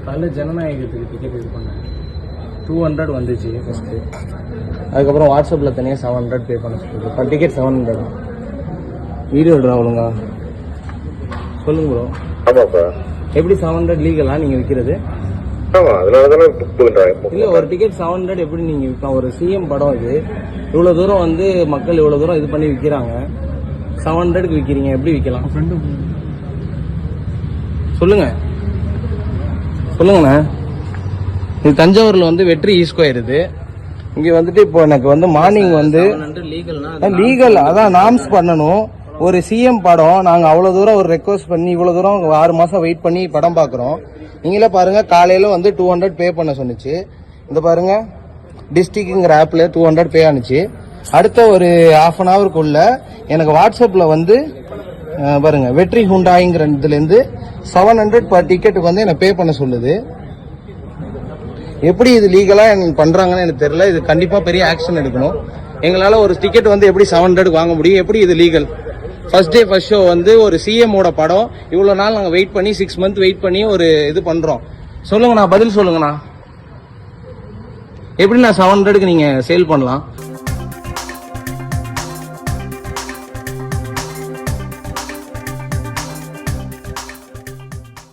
காலையில் ஜனநாயகத்துக்கு டிக்கெட் இது பண்ணேன். 200 வந்துச்சு ஃபஸ்ட்டு. அதுக்கப்புறம் வாட்ஸ்அப்பில் தனியாக 700 பே பண்ண சொல்லுது. Per ticket 700. வீடியோ எடுறா ஒழுங்கா சொல்லுங்க ப்ரோ. ஆமாப்பா. எப்படி 700 லீகலா நீங்கள் விற்கிறது? ஆமா, அதனால தானே புக் பண்ணுறாங்க. இல்லை, ஒரு டிக்கெட் 700 எப்படி நீங்கள் விற்கலாம்? ஒரு சிஎம் படம் இது, இவ்வளோ தூரம் வந்து மக்கள் இவ்வளோ தூரம் இது பண்ணி விற்கிறாங்க, 700க்கு விற்கிறீங்க, எப்படி விற்கலாம்? சொல்லுங்க சொல்லுங்கண்ணா. இது தஞ்சாவூர்ல வந்து வெற்றி ஈஸ்கொயர். இது இங்க வந்துட்டு இப்போ எனக்கு வந்து மார்னிங் வந்து லீகல், அதான் நார்ம்ஸ் பண்ணணும். ஒரு சிஎம் படம் நாங்க அவ்வளவு தூரம் ஒரு ரெக்வஸ்ட் பண்ணி இவ்வளவு தூரம் 6 மாசம் வெயிட் பண்ணி படம் பாக்குறோம். நீங்களே பாருங்க, காலையில வந்து 200 பே பண்ண சொன்னிச்சு. இந்த பாருங்க, டிஸ்ட்ரிக்ட்ங்கிற ஆப்ல 200 பே ஆனிச்சு. அடுத்த ஒரு ½ an hourக்குள்ள எனக்கு வாட்ஸ்அப்ல வந்து பாருங்க, வெற்றி ஹுண்டாய்ங்கிற இதுல இருந்து 700 பர் டிக்கெட்டுக்கு வந்து எனக்கு பே பண்ண சொல்லுது. எப்படி இது லீகலா பண்றாங்கன்னு எனக்கு தெரியல. இது கண்டிப்பா பெரிய ஆக்ஷன் எடுக்கணும். எங்களால ஒரு டிக்கெட் வந்து எப்படி 700க்கு வாங்க முடியும்? எப்படி இது legal? First day first show வந்து ஒரு சிஎம்மோட படம், இவ்வளவு நாள் நாங்க வெயிட் பண்ணி 6 months வெயிட் பண்ணி ஒரு இது பண்றோம். சொல்லுங்கண்ணா, பதில் சொல்லுங்கண்ணா. எப்படி நான் 700க்கு நீங்க சேல் பண்ணலாம்?